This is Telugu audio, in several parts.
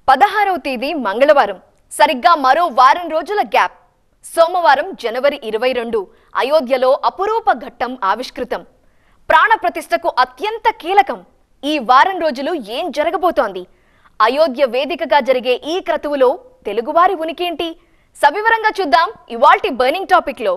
16వ తేదీ మంగళవారం సరిగ్గా మరో వారం రోజుల గ్యాప్. సోమవారం జనవరి 22 అయోధ్యలో అపురూప ఘట్టం ఆవిష్కృతం. ప్రాణ ప్రతిష్టకు అత్యంత కీలకం. ఈ వారం రోజులు ఏం జరగబోతోంది? అయోధ్య వేదికగా జరిగే ఈ క్రతువులో తెలుగువారి ఉనికేంటి? సవివరంగా చూద్దాం ఇవాల్టి బర్నింగ్ టాపిక్ లో.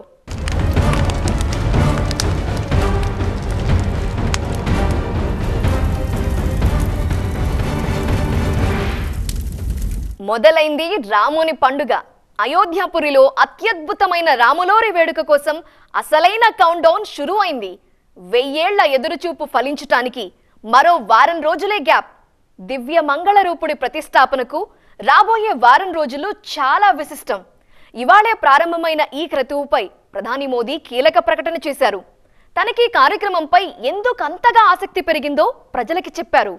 మొదలైంది రాముని పండుగ. అయోధ్యాపురిలో అత్యద్భుతమైన రాములోరి వేడుక కోసం అసలైన కౌంట్ డౌన్ షురూ అయింది. 1000 ఏళ్ల ఎదురుచూపు ఫలించటానికి మరో వారం రోజులే గ్యాప్. దివ్య మంగళ రూపుడి ప్రతిష్టాపనకు రాబోయే వారం రోజులు చాలా విశిష్టం. ఇవాళే ప్రారంభమైన ఈ క్రతువుపై ప్రధాని మోదీ కీలక ప్రకటన చేశారు. తనకి కార్యక్రమంపై ఎందుకు అంతగా ఆసక్తి పెరిగిందో ప్రజలకి చెప్పారు.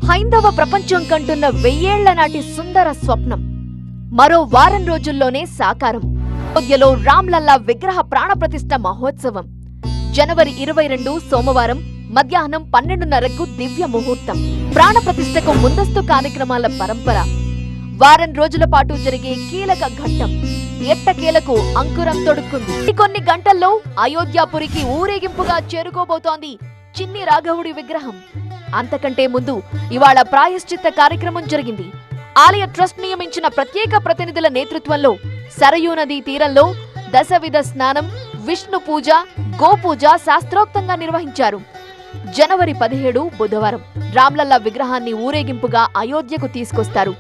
హైందవ ప్రపంచం కంటున్న 1000 ఏళ్ల నాటి సుందర స్వప్నం మరో వారం రోజుల్లోనే సాకారం. అయోధ్యలో రామ్లల్లా విగ్రహ ప్రాణప్రతిష్ఠ మహోత్సవం. జనవరి 22 సోమవారం మధ్యాహ్నం 12:30కు దివ్య ముహూర్తం. ప్రాణప్రతిష్ఠకు ముందస్తు కార్యక్రమాల పరంపర. వారం రోజుల పాటు జరిగే కీలక ఘట్టం ఎట్టకేలకు అంకురం తొడుక్కుంది. కొన్ని గంటల్లో అయోధ్యాపురికి ఊరేగింపుగా చేరుకోబోతోంది చిన్ని రాఘవుడి విగ్రహం. అంతకంటే ముందు ఇవాళ ప్రాయశ్చిత్త కార్యక్రమం జరిగింది. ఆలయ ట్రస్ట్ నియమించిన ప్రత్యేక ప్రతినిధుల నేతృత్వంలో సరయూ నదీ తీరంలో దశవిధ స్నానం, విష్ణు పూజ, గోపూజ శాస్త్రోక్తంగా నిర్వహించారు. జనవరి 17 బుధవారం రామ్లల్లా విగ్రహాన్ని ఊరేగింపుగా అయోధ్యకు తీసుకొస్తారు.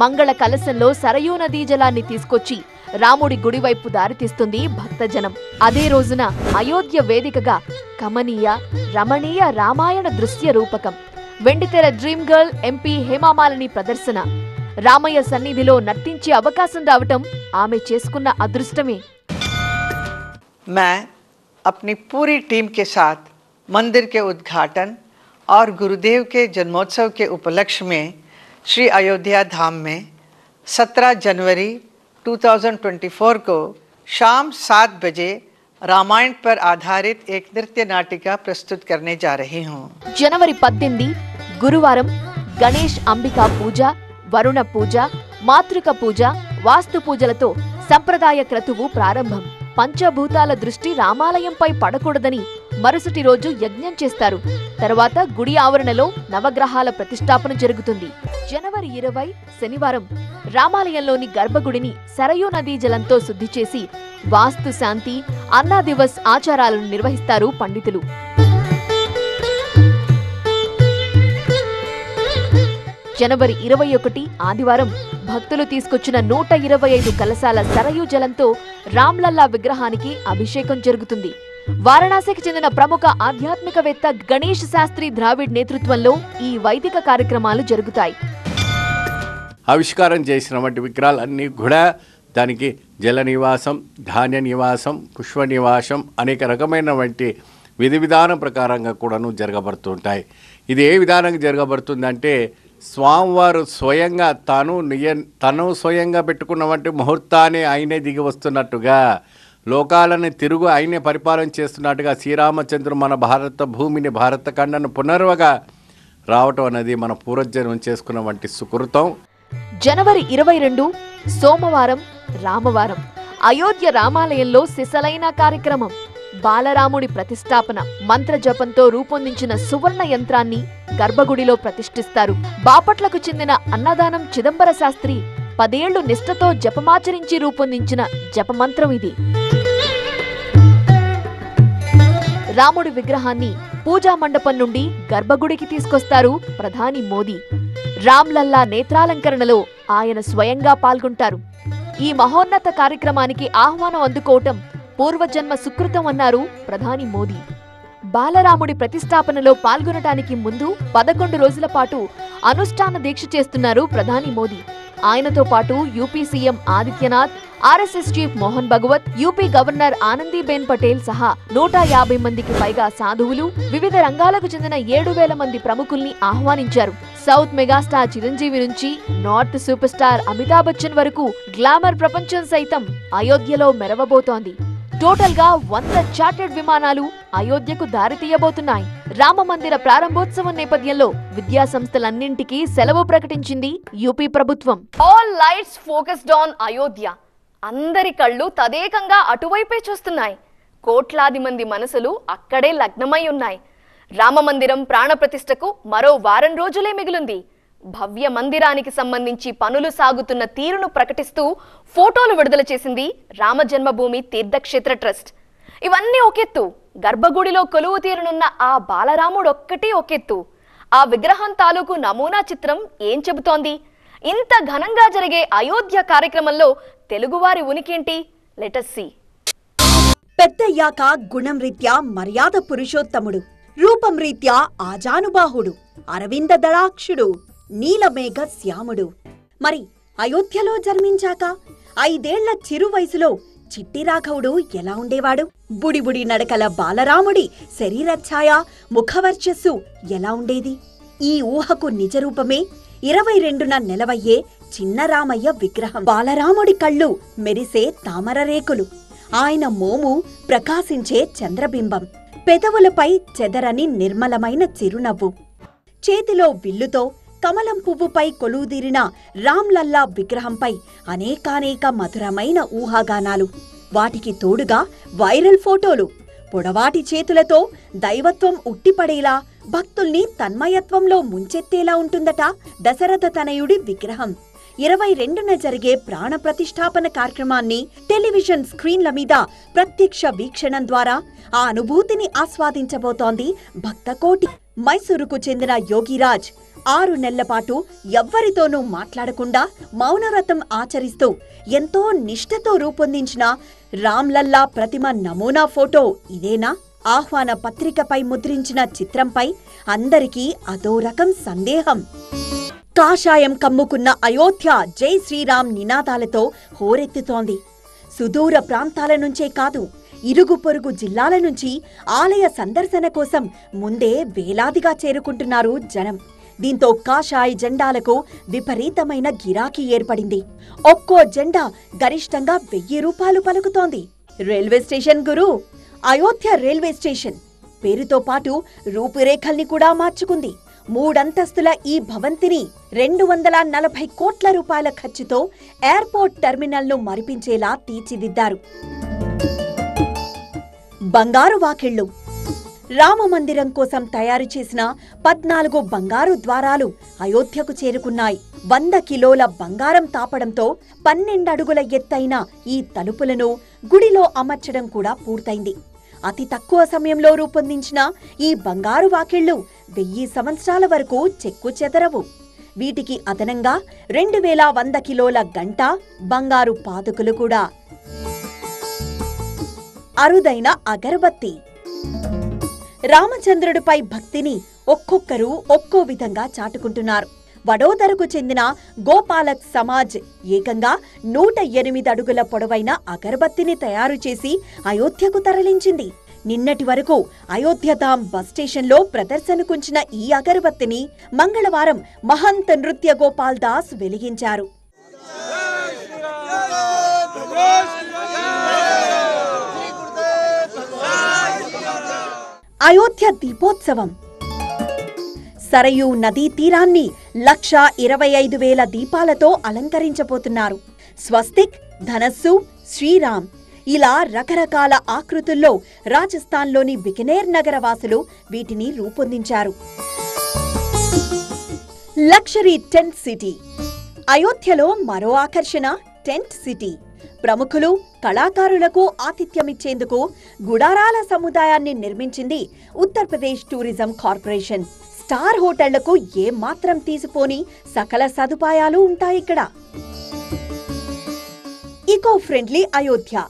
మంగళ కలశంలో సరయూ నదీ జలాన్ని తీసుకొచ్చి రాముడి గుడివైపు దారితీస్తుంది భక్తజనం. అదే రోజున అయోధ్య వేదికగా కమనీయ రమణీయ రామాయణ దృశ్య రూపకం. వెండితెర డ్రీమ్ గర్ల్ ఎంపీ హేమామాలిని ప్రదర్శన. రామయ్య సన్నిధిలో నర్తించే అవకాశం రావటం ఆమె చేసుకున్న అదృష్టమే. मैं अपनी पूरी टीम के साथ मंदिर के उद्घाटन और गुरुदेव के जन्मोत्सव के उपलक्ष्य में श्री अयोध्या धाम में 17 जनवरी 2024 को शाम 7 बजे रामायण पर आधारित एक नृत्य नाटिका प्रस्तुत करने जा रही हूँ. जनवरी 18 गुरुवारम गणेश अंबिका पूजा, वरुण पूजा, मातृक पूजा, वास्तु పూజలతో సంప్రదాయ క్రతువు ప్రారంభం. పంచభూతాల దృష్టి రామాలయంపై పడకూడదని మరుసటి రోజు యజ్ఞం చేస్తారు. తర్వాత గుడి ఆవరణలో నవగ్రహాల ప్రతిష్టాపన జరుగుతుంది. జనవరి 20 శనివారం రామాలయంలోని గర్భగుడిని సరయూ నదీ జలంతో శుద్ధి చేసి వాస్తు శాంతి, అన్నా దివస్ ఆచారాలను నిర్వహిస్తారు పండితులు. జనవరి 21 ఆదివారం భక్తులు తీసుకొచ్చిన 125 కలశాల సరయూ జలంతో రామ్లల్లా విగ్రహానికి అభిషేకం జరుగుతుంది. వారణాసికి చెందిన ప్రముఖ ఆధ్యాత్మికవేత్త గణేష్ శాస్త్రి ద్రావిడ్ నేతృత్వంలో ఈ వైదిక కార్యక్రమాలు జరుగుతాయి. ఆవిష్కారం చేసినటువంటి విగ్రహాలన్నీ కూడా దానికి జల నివాసం, ధాన్య నివాసం, పుష్ప నివాసం అనేక రకమైనటువంటి విధి విధానం ప్రకారంగా కూడాను జరగబడుతుంటాయి. ఇది ఏ విధానంగా జరగబడుతుందంటే స్వామివారు స్వయంగా తను స్వయంగా పెట్టుకున్నటువంటి ముహూర్తాన్ని ఆయనే దిగి వస్తున్నట్టుగా, లోకాలను తిరుగు ఆయనే పరిపాలన చేస్తున్నట్టుగా శ్రీరామచంద్రుడు మన భారత భూమిని, భారత ఖండను పునర్వగా రావటం అనేది మన పూర్వజన్మం చేసుకున్న వంటి సుకృతం. జనవరి 22 సోమవారం రామవారం అయోధ్య రామాలయంలో సిసలైన కార్యక్రమం. బాలరాముడి ప్రతిష్టాపన. మంత్ర జపంతో రూపొందించిన సువర్ణ యంత్రాన్ని గర్భగుడిలో ప్రతిష్ఠిస్తారు. బాపట్లకు చెందిన అన్నదానం చిదంబర శాస్త్రి 10 ఏళ్లు నిష్ఠతో జపమాచరించి రూపొందించిన జపమంత్రం ఇది. రాముడి విగ్రహాన్ని పూజా మండపం నుండి గర్భగుడికి తీసుకొస్తారు ప్రధాని మోదీ. రామ్లల్లా నేత్రాలంకరణలో ఆయన స్వయంగా పాల్గొంటారు. ఈ మహోన్నత కార్యక్రమానికి ఆహ్వానం అందుకోవటం పూర్వజన్మ సుకృతం అన్నారు ప్రధాని మోదీ. బాలరాముడి ప్రతిష్టాపనలో పాల్గొనటానికి ముందు 11 రోజుల పాటు అనుష్ఠాన దీక్ష చేస్తున్నారు ప్రధాని మోదీ. ఆయనతో పాటు UP CM Adityanath, RSS chief Mohan Bhagwat, UP governor Anandiben Patel సహా 150 మందికి పైగా సాధువులు, వివిధ రంగాలకు చెందిన 7000 మంది ప్రముఖుల్ని ఆహ్వానించారు. సౌత్ మెగాస్టార్ చిరంజీవి నుంచి north super star Amitabh Bachchan వరకు గ్లామర్ ప్రపంచం సైతం అయోధ్యలో మెరవబోతోంది. టోటల్ గా 100 చార్టెడ్ విమానాలు అయోధ్యకు దారి తీయబోతున్నాయి. రామ మందిర ప్రారంభోత్సవం నేపథ్యంలో విద్యా సంస్థలన్నింటికీ సెలవు ప్రకటించింది యూపీ ప్రభుత్వం. All lights focused on Ayodhya. అందరి కళ్ళు తదేకంగా అటువైపే చూస్తున్నాయి. కోట్లాది మంది మనసులు అక్కడే లగ్నమై ఉన్నాయి. రామమందిరం ప్రాణప్రతిష్ఠకు మరో వారం రోజులే మిగిలింది. భవ్య మందిరానికి సంబంధించి పనులు సాగుతున్న తీరును ప్రకటిస్తూ ఫోటోలు విడుదల చేసింది రామ జన్మభూమి తీర్థక్షేత్ర ట్రస్ట్. ఇవన్నీ ఒకెత్తు, గర్భగుడిలో కొలువు తీరనున్న ఆ బాలరాముడు ఒక్కటి ఒకెత్తు. ఆ విగ్రహం తాలూకు నమూనా చిత్రం ఏం చెబుతోంది? ఇంత ఘనంగా జరిగే అయోధ్య కార్యక్రమంలో తెలుగువారి ఉనికేంటి? Let's see. పెద్దయ్యాక గుణం రీత్యా మర్యాద పురుషోత్తముడు, రూపం రీత్యా ఆజానుబాహుడు, అరవింద దళాక్షుడు, నీలమేఘ శ్యాముడు. మరి అయోధ్యలో జన్మించాక 5 ఏళ్ల చిరు వయసులో చిట్టి రాఘవుడు ఎలా ఉండేవాడు? బుడిబుడి నడకల బాలరాముడి శరీరఛాయ, ముఖవర్చస్సు ఎలా ఉండేది? ఈ ఊహకు నిజరూపమే 22న నెలవయ్యే చిన్న రామయ్య విగ్రహం. బాలరాముడి కళ్ళు మెరిసే తామర రేకులు, ఆయన మోము ప్రకాశించే చంద్రబింబం, పెదవులపై చెదరని నిర్మలమైన చిరునవ్వు, చేతిలో విల్లుతో కమలం పువ్వుపై కొలువుదీరిన రామ్లల్లా విగ్రహంపై అనేకానేక మధురమైన ఊహాగానాలు, వాటికి తోడుగా వైరల్ ఫోటోలు. పొడవాటి చేతులతో దైవత్వం ఉట్టిపడేలా, భక్తుల్ని తన్మయత్వంలో ముంచెత్తేలా ఉంటుందట దశరథ తనయుడి విగ్రహం. 22న జరిగే ప్రాణ ప్రతిష్ఠాపన కార్యక్రమాన్ని టెలివిజన్ స్క్రీన్ల మీద ప్రత్యక్ష వీక్షణం ద్వారా ఆ అనుభూతిని ఆస్వాదించబోతోంది భక్తకోటి. మైసూరుకు చెందిన యోగిరాజ్ 6 నెలల పాటు ఎవ్వరితోనూ మాట్లాడకుండా మౌనవ్రతం ఆచరిస్తూ ఎంతో నిష్ఠతో రూపొందించిన రామ్లల్లా ప్రతిమ నమూనా ఫోటో ఇదేనా? ఆహ్వాన పత్రికపై ముద్రించిన చిత్రంపై అందరికీ అదో రకం సందేహం. కాషాయం కమ్ముకున్న అయోధ్య జై శ్రీరామ్ నినాదాలతో హోరెత్తుతోంది. సుదూర ప్రాంతాల నుంచే కాదు, ఇరుగు పొరుగు జిల్లాల నుంచి ఆలయ సందర్శన కోసం ముందే వేలాదిగా చేరుకుంటున్నారు జనం. దీంతో కాషాయ జెండాలకు విపరీతమైన గిరాకీ ఏర్పడింది. ఒక్కో జెండా గరిష్టంగా 1000 రూపాయలు పలుకుతోంది. రైల్వే స్టేషన్ గురు, అయోధ్య రైల్వే స్టేషన్ పేరుతో పాటు రూపురేఖల్ని కూడా మార్చుకుంది. 3 అంతస్తుల ఈ భవంతిని 240 కోట్ల రూపాయల ఖర్చుతో ఎయిర్పోర్ట్ టెర్మినల్ను మరిపించేలా తీర్చిదిద్దారు. బంగారు వాకిళ్లు, రామమందిరం కోసం తయారు చేసిన 14 బంగారు ద్వారాలు అయోధ్యకు చేరుకున్నాయి. 100 కిలోల బంగారం తాపడంతో 12 అడుగుల ఎత్తైన ఈ తలుపులను గుడిలో అమర్చడం కూడా పూర్తయింది. అతి తక్కువ సమయంలో రూపొందించిన ఈ బంగారు వాకిళ్లు 1000 సంవత్సరాల వరకు చెక్కు చెదరవు. వీటికి అదనంగా 2100 కిలోల గంట, బంగారు పాదుకులు కూడా. అరుదైన అగరబత్తి. రామచంద్రుడిపై భక్తిని ఒక్కొక్కరు ఒక్కో విధంగా చాటుకుంటున్నారు. వడోదరకు చెందిన గోపాలక్ సమాజ్ ఏకంగా 108 అడుగుల పొడవైన అగరబత్తిని తయారు చేసి అయోధ్యకు తరలించింది. నిన్నటి వరకు అయోధ్యధామ్ బస్ స్టేషన్లో ప్రదర్శనకుంచిన ఈ అగరబత్తిని మంగళవారం మహంత నృత్య గోపాల్ దాస్ వెలిగించారు. అయోధ్య దీపోత్సవం. సరయూ నదీ తీరాన్ని 1,25,000 దీపాలతో అలంకరించబోతున్నారు. స్వస్తిక్, ధనస్సు, శ్రీరామ్ ఇలా రకరకాల ఆకృతుల్లో రాజస్థాన్లోని బికనేర్ నగర వాసులు వీటిని రూపొందించారు. Luxury tent city. అయోధ్యలో మరో ఆకర్షణ టెంట్ సిటీ. ప్రముఖులు, కళాకారులకు ఆతిథ్యమిచ్చేందుకు గుడారాల సముదాయాన్ని నిర్మించింది ఉత్తరప్రదేశ్ టూరిజం కార్పొరేషన్. స్టార్ హోటళ్లకు ఏమాత్రం తీసిపోని సకల సదుపాయాలు ఉంటాయిక్కడ. Eco friendly Ayodhya.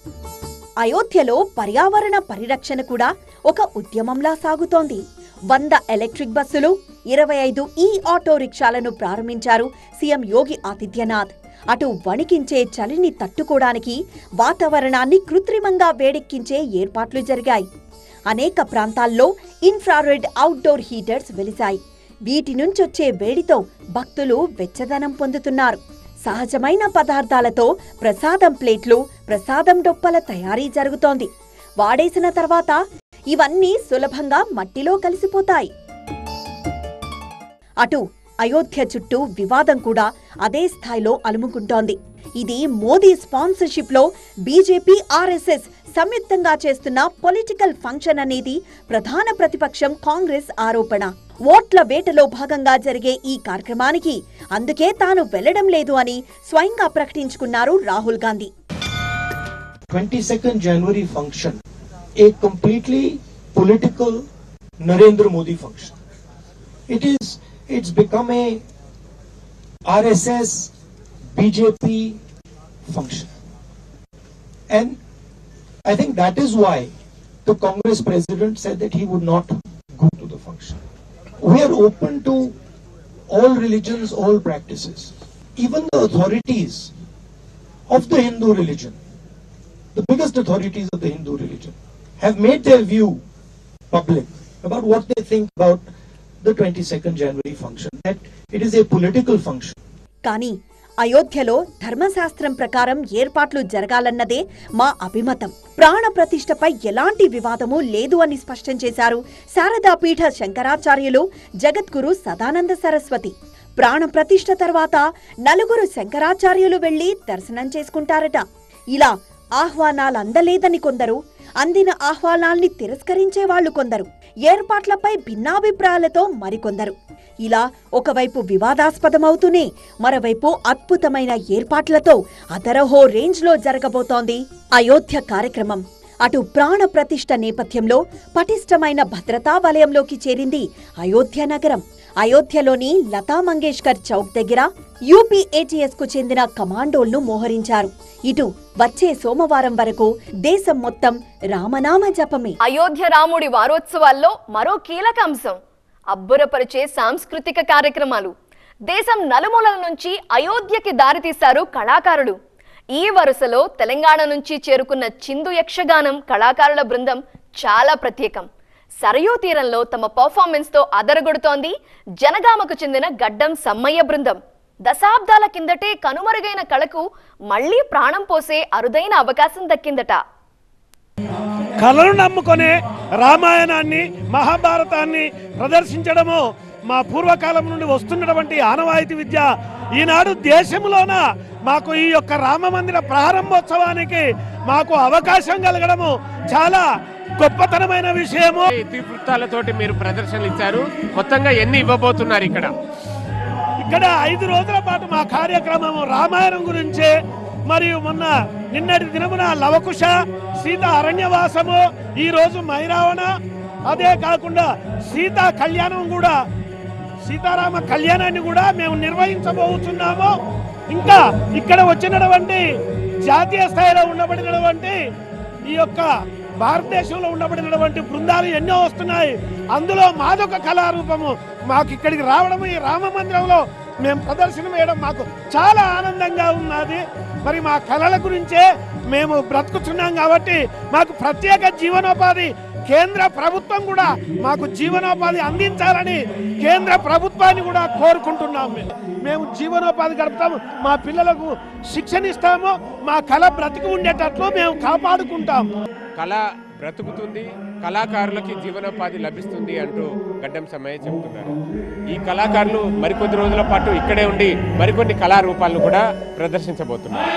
అయోధ్యలో పర్యావరణ పరిరక్షణ కూడా ఒక ఉద్యమంలా సాగుతోంది. 100 ఎలక్ట్రిక్ బస్సులు, 25 ఆటో రిక్షాలను ప్రారంభించారు సీఎం యోగి ఆదిత్యనాథ్. అటు వణికించే చలిని తట్టుకోవడానికి వాతావరణాన్ని కృత్రిమంగా వేడెక్కించే ఏర్పాట్లు జరిగాయి. అనేక ప్రాంతాల్లో ఇన్ఫ్రారెడ్ అవుట్డోర్ హీటర్స్ వెలిశాయి. వీటి నుంచొచ్చే వేడితో భక్తులు వెచ్చదనం పొందుతున్నారు. సహజమైన పదార్థాలతో ప్రసాదం ప్లేట్లు, ప్రసాదం డొప్పల తయారీ జరుగుతోంది. వాడేసిన తర్వాత ఇవన్నీ సులభంగా మట్టిలో కలిసిపోతాయి. అటు అయోధ్య చుట్టూ వివాదం కూడా అదే స్థాయిలో అలుముకుంటోంది. ఇది మోదీ స్పాన్సర్షిప్ లో బీజేపీ, ఆర్ఎస్ఎస్ సంయుక్తంగా చేస్తున్న పొలిటికల్ ఫంక్షన్ అనేది ప్రధాన ప్రతిపక్షం కాంగ్రెస్ ఆరోపణ. ఓట్ల వేటలో భాగంగా జరిగే ఈ కార్యక్రమానికి అందుకే తాను వెళ్లడం లేదు అని స్వయంగా ప్రకటించుకున్నారు Rahul Gandhi. 22nd January function, a completely political Narendra Modi function. It's become a RSS BJP function, and I think that is why the Congress president said that he would not go to the function. We are open to all religions, all practices. Even the authorities of the Hindu religion, the biggest authorities of the Hindu religion, have made their view public about what they think about the 22nd January function, that it is a political function. కానీ అయోధ్యలో ధర్మశాస్త్రం ప్రకారం ఏర్పాట్లు జరగాలన్నదే మా అభిమతం. ప్రాణ ప్రతిష్టపై ఎలాంటి వివాదమూ లేదు అని స్పష్టం చేశారు శారదాపీఠ శంకరాచార్యులు జగద్గురు సదానంద సరస్వతి. ప్రాణ ప్రతిష్ఠ తర్వాత నలుగురు శంకరాచార్యులు వెళ్లి దర్శనం చేసుకుంటారట. ఇలా ఆహ్వానాలు అందలేదని కొందరు, అందిన ఆహ్వానాల్ని తిరస్కరించే వాళ్లు కొందరు, ఏర్పాట్లపై భిన్నాభిప్రాయాలతో మరికొందరు. ఇలా ఒకవైపు వివాదాస్పదమవుతూనే మరోవైపు అద్భుతమైన ఏర్పాట్లతో అదరహో రేంజ్లో జరగబోతోంది అయోధ్య కార్యక్రమం. అటు ప్రాణ ప్రతిష్ఠ నేపథ్యంలో పటిష్టమైన భద్రతా వలయంలోకి చేరింది అయోధ్య నగరం. అయోధ్యలోని లతా మంగేష్కర్ చౌక్ దగ్గర యూపీఏటీఎస్ కు చెందిన కమాండోల్ను మోహరించారు. ఇటు వచ్చే సోమవారం వరకు దేశం మొత్తం రామనామ జపమే. అయోధ్య రాముడి వారోత్సవాల్లో మరో కీలక అంశం అబ్బురపరిచే సాంస్కృతిక కార్యక్రమాలు. దేశం నలుమూలల నుంచి అయోధ్యకి దారితీశారు కళాకారులు. ఈ వరుసలో తెలంగాణ నుంచి చేరుకున్న చిందు యక్షగానం కళాకారుల బృందం చాలా ప్రత్యేకం. సరయూ తీరంలో తమ పర్ఫార్మెన్స్ తో అదరగొడుతోంది జనగామకు చెందిన గడ్డం సమ్మయ్య బృందం. దశాబ్దాల కిందటే కనుమరుగైన కళకు మళ్లీ ప్రాణం పోసే అరుదైన అవకాశం దక్కిందట. కళను నమ్ముకునే రామాయణాన్ని, మహాభారతాన్ని ప్రదర్శించడము మా పూర్వకాలం నుండి వస్తున్నటువంటి ఆనవాయితీ విద్య. ఈనాడు దేశంలోన మాకు ఈ యొక్క రామ మందిర ప్రారంభోత్సవానికి మాకు అవకాశం కలగడము చాలా గొప్పతనమైన విషయము. ఇతివృత్తాలతోటి మీరు ప్రదర్శనలు ఇచ్చారు. మొత్తంగా ఎన్ని ఇవ్వబోతున్నారు ఇక్కడ? ఇక్కడ 5 రోజుల పాటు మా కార్యక్రమము రామాయణం గురించే, మరియు నిన్నటి దినమున లవకుశ, సీత అరణ్యవాసము, ఈ రోజు మైరావణ, అదే కాకుండా సీతా కళ్యాణం కూడా, సీతారామ కళ్యాణాన్ని కూడా మేము నిర్వహించబోతున్నాము. ఇంకా ఇక్కడ వచ్చినటువంటి జాతీయ స్థాయిలో ఉండబడినటువంటి ఈ యొక్క భారతదేశంలో ఉండబడినటువంటి బృందాలు ఎన్నో వస్తున్నాయి. అందులో మాదొక కళారూపము. మాకు ఇక్కడికి రావడం, ఈ రామ మందిరంలో మేము ప్రదర్శన వేయడం మాకు చాలా ఆనందంగా ఉన్నది. మరి మా కళల గురించే మేము బ్రతుకుతున్నాం కాబట్టి మాకు ప్రత్యేక జీవనోపాధి కేంద్ర ప్రభుత్వం కూడా మాకు జీవనోపాధి అందించాలని కేంద్ర ప్రభుత్వాన్ని కూడా కోరుకుంటున్నాము. మేము జీవనోపాధి గడుపుతాము, మా పిల్లలకు శిక్షణ ఇస్తాము, మా కళ బ్రతికి ఉండేటట్లు మేము కాపాడుకుంటాము. కళ బ్రతుకుతుంది, కళాకారులకి జీవనోపాధి లభిస్తుంది అంటూ గడ్డం సమ్మయ్య చెబుతున్నారు. ఈ కళాకారులు మరికొద్ది రోజుల పాటు ఇక్కడే ఉండి మరికొన్ని కళారూపాలను కూడా ప్రదర్శించబోతున్నారు.